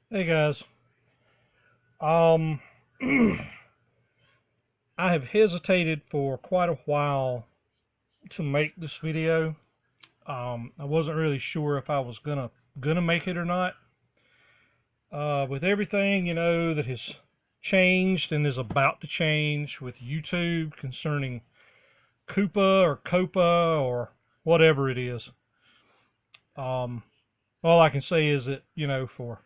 Hey guys, um, I have hesitated for quite a while to make this video. I wasn't really sure if I was gonna make it or not. With everything that has changed and is about to change with YouTube concerning Koopa or Copa or whatever it is, um, all I can say is that for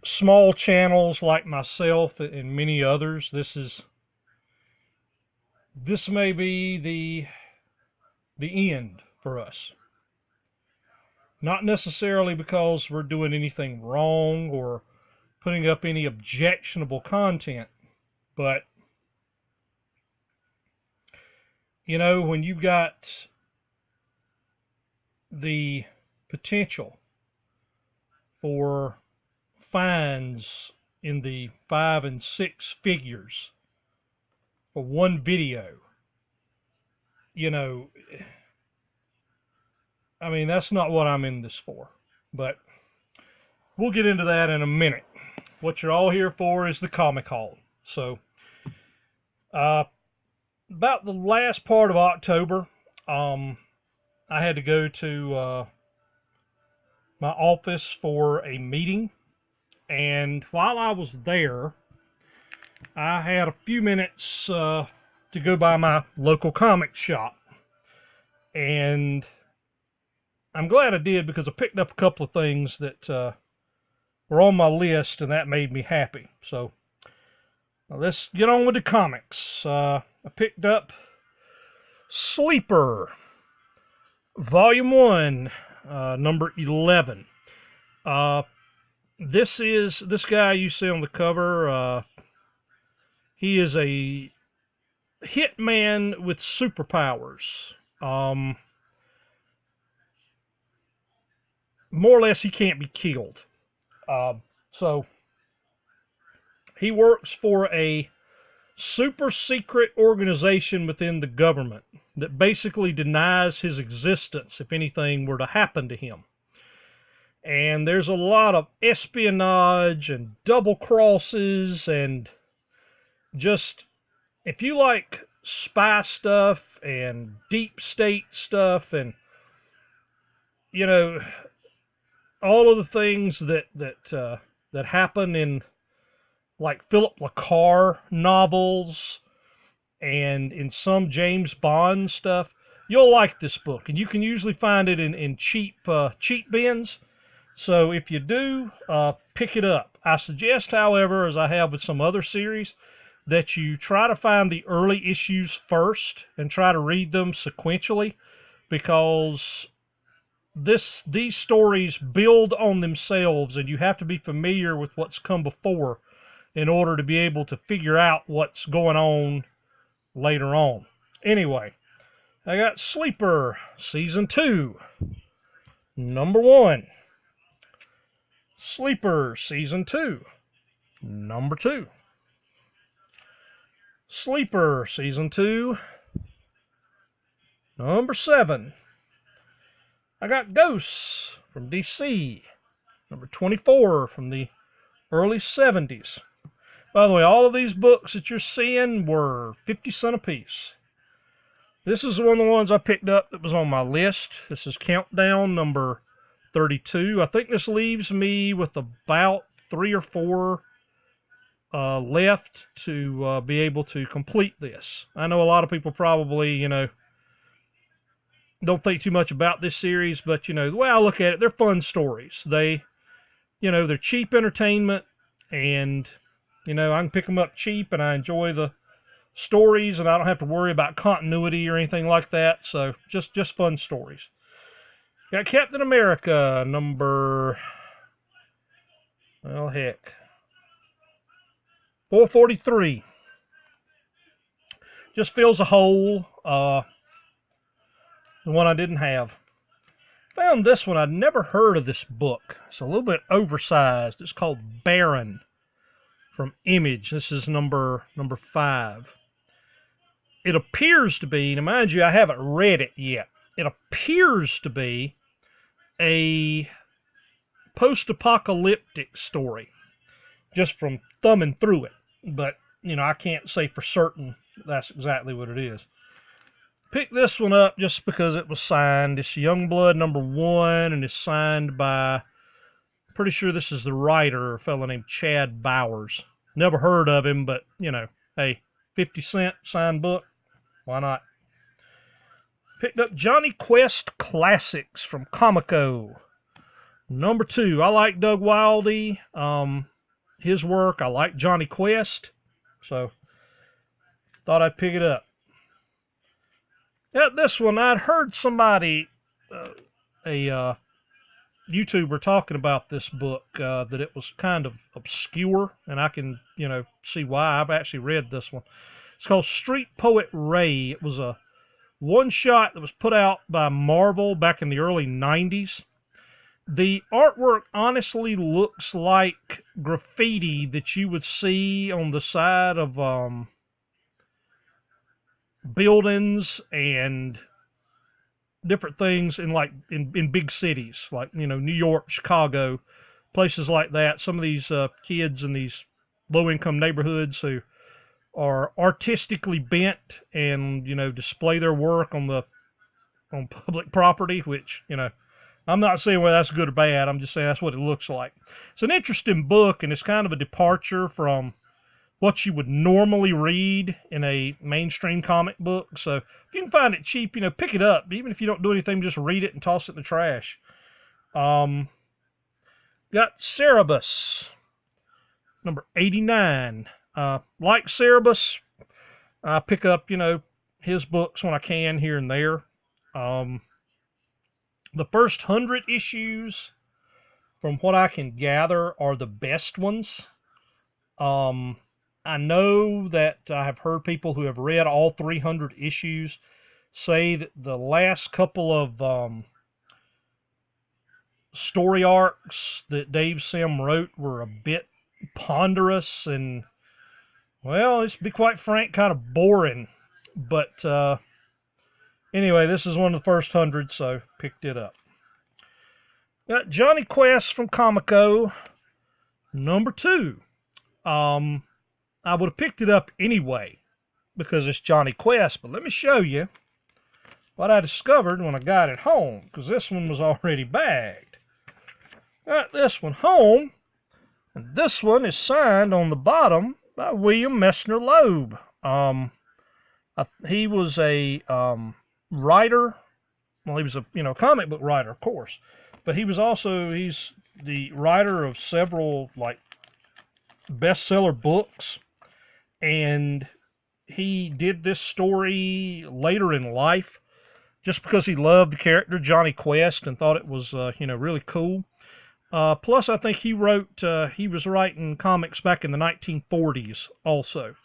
small channels like myself and many others, this may be the end for us. Not necessarily because we're doing anything wrong or putting up any objectionable content, but when you've got the potential for fines in the 5 and 6 figures for one video, you know, I mean, that's not what I'm in this for. But we'll get into that in a minute. What you're all here for is the comic haul. So, about the last part of October, I had to go to my office for a meeting. And while I was there, I had a few minutes to go by my local comic shop. And I'm glad I did because I picked up a couple of things that were on my list, and that made me happy. So let's get on with the comics. I picked up Sleeper, Volume 1, number 11. This guy you see on the cover. He is a hitman with superpowers. More or less, he can't be killed. So he works for a super secret organization within the government that basically denies his existence if anything were to happen to him. And there's a lot of espionage and double crosses, and just, if you like spy stuff and deep state stuff and all of the things that happen in like Philip LeCar novels and in some James Bond stuff, you'll like this book. And you can usually find it in cheap bins. So if you do, pick it up. I suggest, however, as I have with some other series, that you try to find the early issues first and try to read them sequentially, because these stories build on themselves, and you have to be familiar with what's come before in order to be able to figure out what's going on later on. Anyway, I got Sleeper, Season 2, number 1. Sleeper, Season 2, number 2. Sleeper, Season 2, number 7. I got Ghosts from DC, number 24 from the early 70s. By the way, all of these books that you're seeing were 50 cents a piece. This is one of the ones I picked up that was on my list. This is Countdown number 32. I think this leaves me with about 3 or 4 left to be able to complete this. I know a lot of people probably, don't think too much about this series, but the way I look at it, they're fun stories. They're cheap entertainment, and I can pick them up cheap, and I enjoy the stories, and I don't have to worry about continuity or anything like that. So just fun stories. Got Captain America number, well, heck, 443. Just fills a hole. The one I didn't have. Found this one. I'd never heard of this book. It's a little bit oversized. It's called Baron from Image. This is number 5. It appears to be, now mind you, I haven't read it yet. It appears to be a post-apocalyptic story, just from thumbing through it. But, I can't say for certain that's exactly what it is. Picked this one up just because it was signed. It's Youngblood #1, and it's signed by, pretty sure this is the writer, a fellow named Chad Bowers. Never heard of him, but, hey, 50 cent signed book, why not? Picked up Johnny Quest Classics from Comico. #2. I like Doug Wildey, his work. I like Johnny Quest, so thought I'd pick it up. Yeah, this one, I'd heard somebody, a YouTuber talking about this book, that it was kind of obscure, and I can, see why. I've actually read this one. It's called Street Poet Ray. It was a one-shot that was put out by Marvel back in the early 90s. The artwork honestly looks like graffiti that you would see on the side of buildings and different things in big cities, like, New York, Chicago, places like that. Some of these kids in these low-income neighborhoods who are artistically bent and, display their work on public property, which, I'm not saying whether that's good or bad. I'm just saying that's what it looks like. It's an interesting book, and it's kind of a departure from what you would normally read in a mainstream comic book. So if you can find it cheap, pick it up. Even if you don't do anything, just read it and toss it in the trash. Got Cerebus, #89. Like Cerebus, I pick up, his books when I can here and there. The first 100 issues, from what I can gather, are the best ones. I know that I have heard people who have read all 300 issues say that the last couple of story arcs that Dave Sim wrote were a bit ponderous and, well, let's be quite frank, kind of boring. But anyway, this is one of the first 100, so picked it up. Got Johnny Quest from Comico, #2. I would have picked it up anyway because it's Johnny Quest, but let me show you what I discovered when I got it home, because this one was already bagged. Got this one home, and this one is signed on the bottom by William Messner Loeb. He was a writer. Well, he was a comic book writer, of course, but he's the writer of several bestseller books, and he did this story later in life just because he loved the character Johnny Quest and thought it was really cool. Plus, I think he was writing comics back in the 1940s also.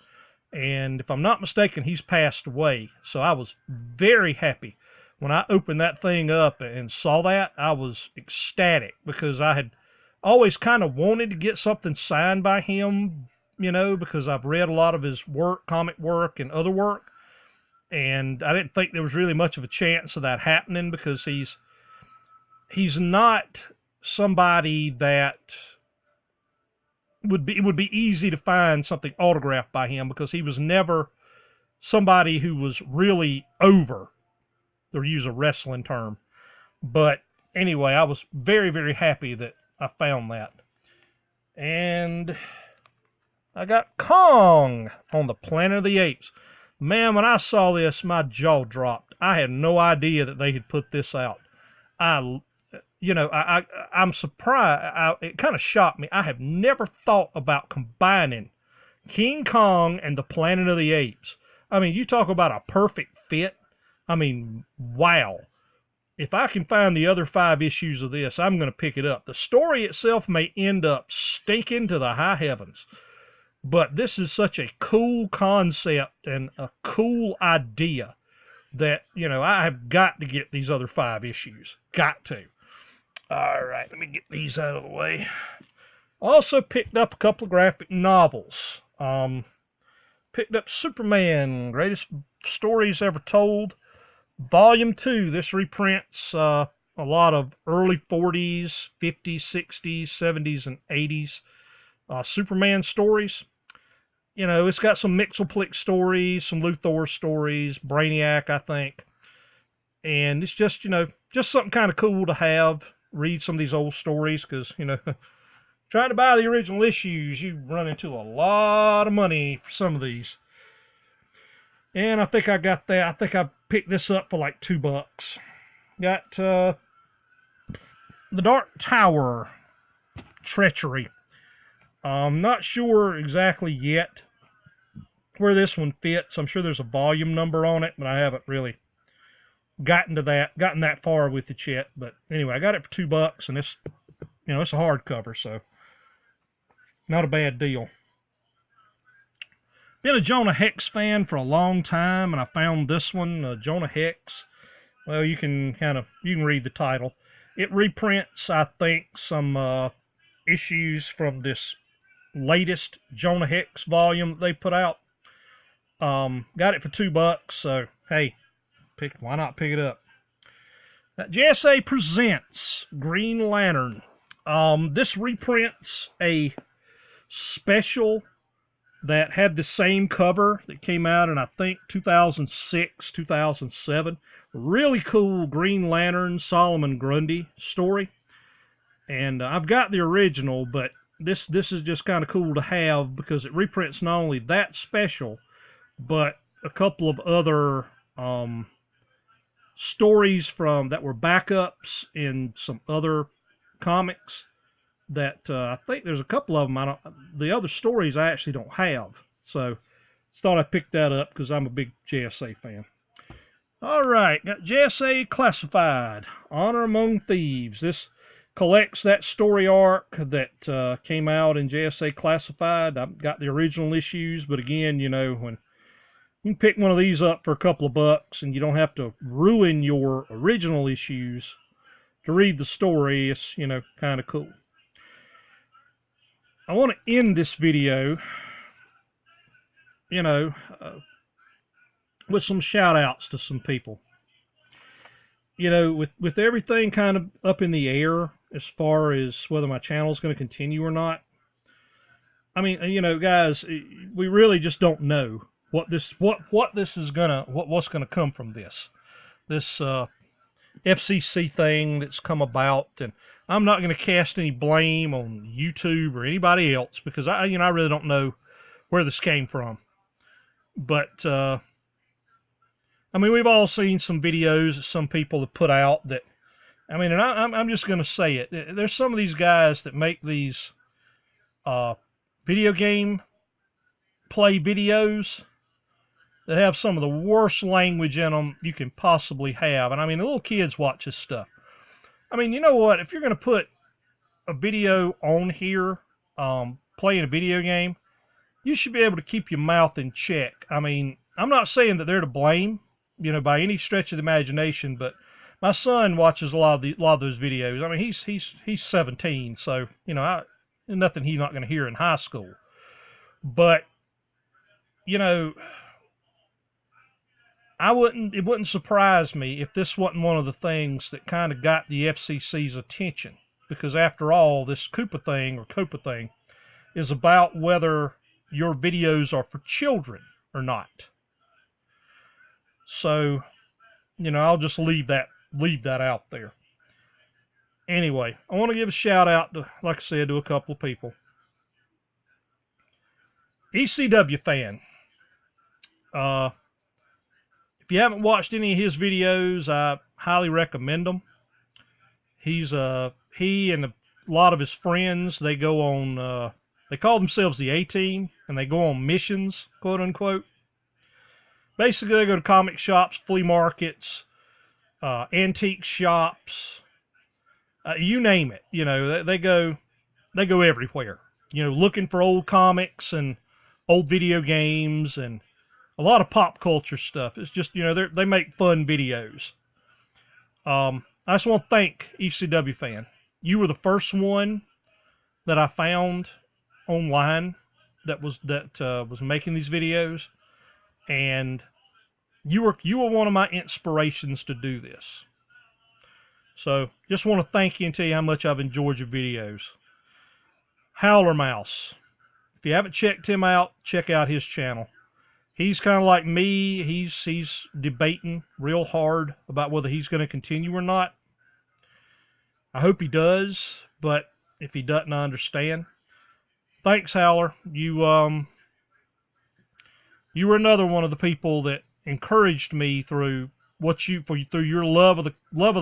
And if I'm not mistaken, he's passed away. So I was very happy when I opened that thing up and saw that. I was ecstatic because I had always kind of wanted to get something signed by him, because I've read a lot of his work, comic work and other work. And I didn't think there was really much of a chance of that happening because he's not somebody that it would be easy to find something autographed by him, because he was never somebody who was really over, to use a wrestling term. But anyway, I was very, very happy that I found that. And I got Kong on the Planet of the Apes. Man, when I saw this, my jaw dropped. I had no idea that they had put this out. I'm surprised. It kind of shocked me. I have never thought about combining King Kong and the Planet of the Apes. I mean, you talk about a perfect fit. I mean, wow. If I can find the other 5 issues of this, I'm going to pick it up. The story itself may end up stinking to the high heavens, but this is such a cool concept and a cool idea that, I have got to get these other 5 issues. Got to. All right, let me get these out of the way. Also picked up a couple of graphic novels. Picked up Superman, Greatest Stories Ever Told, Volume 2. This reprints a lot of early 40s, 50s, 60s, 70s, and 80s Superman stories. You know, it's got some Mixelplick stories, some Luthor stories, Brainiac, I think. And it's just, you know, just something kind of cool to have, read some of these old stories, because, you know, trying to buy the original issues, you run into a lot of money for some of these. And I think I got that. I think I picked this up for like $2. Got The Dark Tower Treachery. I'm not sure exactly yet where this one fits. I'm sure there's a volume number on it, but I haven't really gotten that far with it yet. But anyway, I got it for $2, and it's, you know, it's a hardcover, so not a bad deal. Been a Jonah Hex fan for a long time, and I found this one, Jonah Hex. Well, you can read the title. It reprints, I think, some issues from this latest Jonah Hex volume that they put out. Got it for $2, so hey, why not pick it up? JSA presents Green Lantern. This reprints a special that had the same cover that came out in, I think, 2006, 2007. Really cool Green Lantern Solomon Grundy story. And I've got the original, but this is just kind of cool to have because it reprints not only that special, but a couple of other stories that were backups in some other comics that I think there's a couple of them. The other stories I actually don't have, so thought I'd pick that up because I'm a big JSA fan. All right, got JSA Classified, Honor Among Thieves. This collects that story arc that came out in JSA Classified. I've got the original issues, but again, you know, when you can pick one of these up for a couple of bucks and you don't have to ruin your original issues to read the story, it's, you know, kind of cool. I want to end this video, you know, with some shout outs to some people. You know, with everything kind of up in the air as far as whether my channel is going to continue or not. I mean, you know, guys, we really just don't know what's gonna come from this FCC thing that's come about, and I'm not going to cast any blame on YouTube or anybody else because I really don't know where this came from. But I mean, we've all seen some videos that some people have put out that, I mean, and I'm just going to say it. There's some of these guys that make these video game play videos that have some of the worst language in them you can possibly have. And I mean, the little kids watch this stuff. I mean, you know what? If you're going to put a video on here, playing a video game, you should be able to keep your mouth in check. I mean, I'm not saying that they're to blame, you know, by any stretch of the imagination, but my son watches a lot of those videos. I mean, he's 17, so, you know, nothing he's not going to hear in high school. But, you know, it wouldn't surprise me if this wasn't one of the things that kind of got the FCC's attention, because after all, this Copa thing is about whether your videos are for children or not. So, you know, I'll just leave that out there. Anyway, I want to give a shout out to, like I said, to a couple of people. ECW fan. If you haven't watched any of his videos, I highly recommend them. He and a lot of his friends, they go on, they call themselves the A-Team, and they go on missions, quote unquote. Basically, they go to comic shops, flea markets, antique shops, you name it. You know, they go everywhere. You know, looking for old comics and old video games and a lot of pop culture stuff. It's just, you know, they make fun videos. I just want to thank ECW fan. You were the first one that I found online that was making these videos, and you were one of my inspirations to do this. So just want to thank you and tell you how much I've enjoyed your videos. Howler Mouse. If you haven't checked him out, check out his channel. He's kind of like me. He's debating real hard about whether he's going to continue or not. I hope he does, but if he doesn't, I understand. Thanks, Howler. You were another one of the people that encouraged me through through your love of the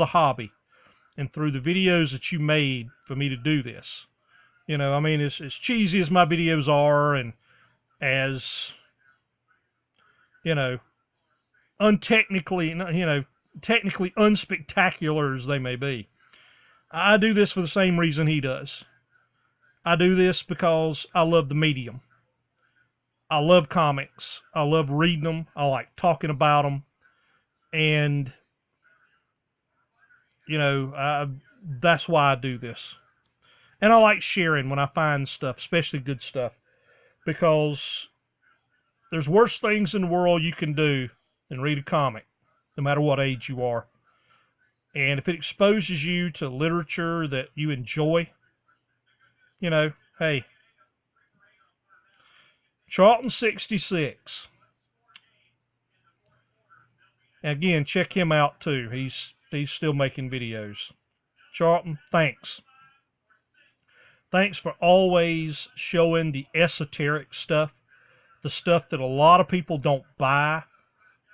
hobby, and through the videos that you made for me to do this. You know, I mean, as cheesy as my videos are, and as, you know, technically unspectacular as they may be, I do this for the same reason he does. I do this because I love the medium. I love comics. I love reading them. I like talking about them. And, you know, that's why I do this. And I like sharing when I find stuff, especially good stuff, because there's worse things in the world you can do than read a comic, no matter what age you are. And if it exposes you to literature that you enjoy, you know, hey, Charlton 66. Again, check him out too. He's still making videos. Charlton, thanks. Thanks for always showing the esoteric stuff, the stuff that a lot of people don't buy,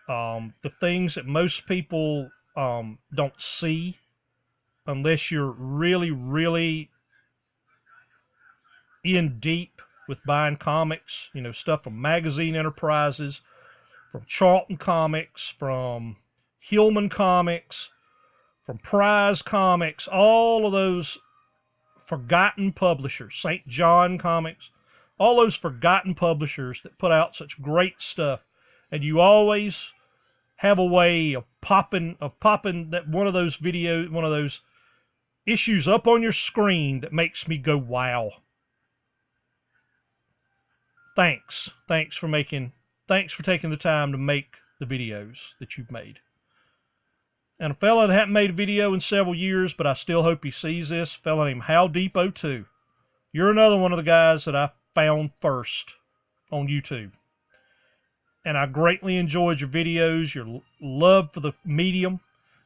the things that most people don't see unless you're really, really in deep with buying comics. You know, stuff from Magazine Enterprises, from Charlton Comics, from Hillman Comics, from Prize Comics, all of those forgotten publishers, St. John Comics, all those forgotten publishers that put out such great stuff, and you always have a way of popping that one of those issues up on your screen that makes me go, wow. Thanks for taking the time to make the videos that you've made. And a fella that hasn't made a video in several years, but I still hope he sees this, a fella named How Deep 02. You're another one of the guys that I found first on YouTube. And I greatly enjoyed your videos, your love for the medium.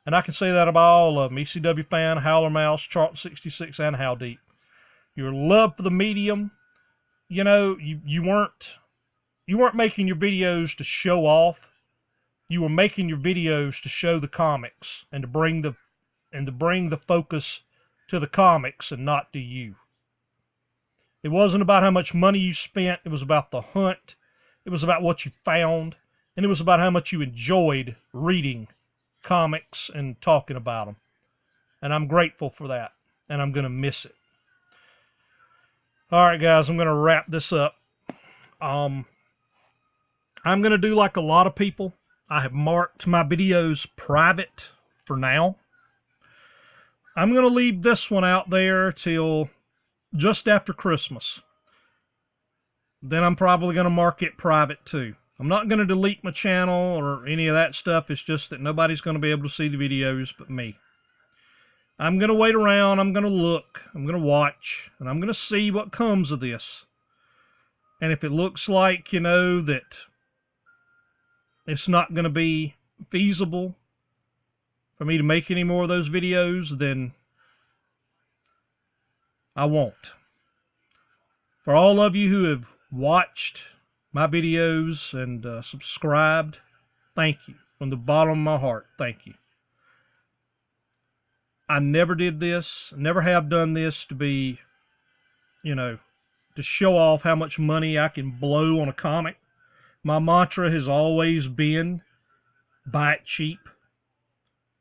And I can say that about all of them. ECW Fan, Howler Mouse, Charlton 66, and How Deep. Your love for the medium, you know, you weren't making your videos to show off. You were making your videos to show the comics and to bring the focus to the comics and not to you. It wasn't about how much money you spent. It was about the hunt. It was about what you found. And it was about how much you enjoyed reading comics and talking about them. And I'm grateful for that. And I'm going to miss it. All right, guys, I'm going to wrap this up. I'm going to do like a lot of people. I have marked my videos private for now. I'm going to leave this one out there till just after Christmas. Then I'm probably going to mark it private too. I'm not going to delete my channel or any of that stuff. It's just that nobody's going to be able to see the videos but me. I'm going to wait around. I'm going to look. I'm going to watch. And I'm going to see what comes of this. And if it looks like, you know, that it's not going to be feasible for me to make any more of those videos, then I won't. For all of you who have watched my videos and subscribed, thank you. From the bottom of my heart, thank you. I never did this, never have done this to be, you know, to show off how much money I can blow on a comic. My mantra has always been, buy it cheap.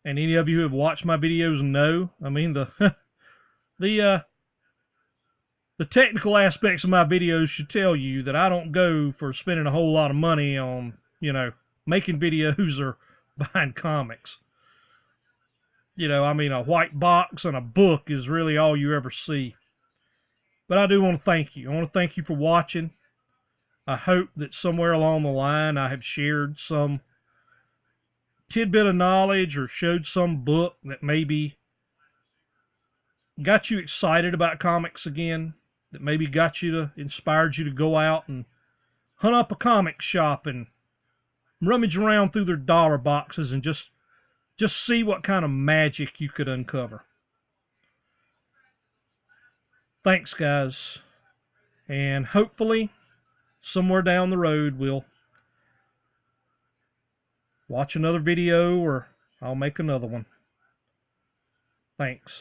And any of you who have watched my videos know, I mean, the technical aspects of my videos should tell you that I don't go for spending a whole lot of money on, you know, making videos or buying comics. You know, I mean, a white box and a book is really all you ever see. But I do want to thank you. I want to thank you for watching. I hope that somewhere along the line I have shared some tidbit of knowledge or showed some book that maybe got you excited about comics again, that maybe inspired you to go out and hunt up a comic shop and rummage around through their dollar boxes and just see what kind of magic you could uncover. Thanks, guys. And hopefully, somewhere down the road, we'll watch another video or I'll make another one. Thanks.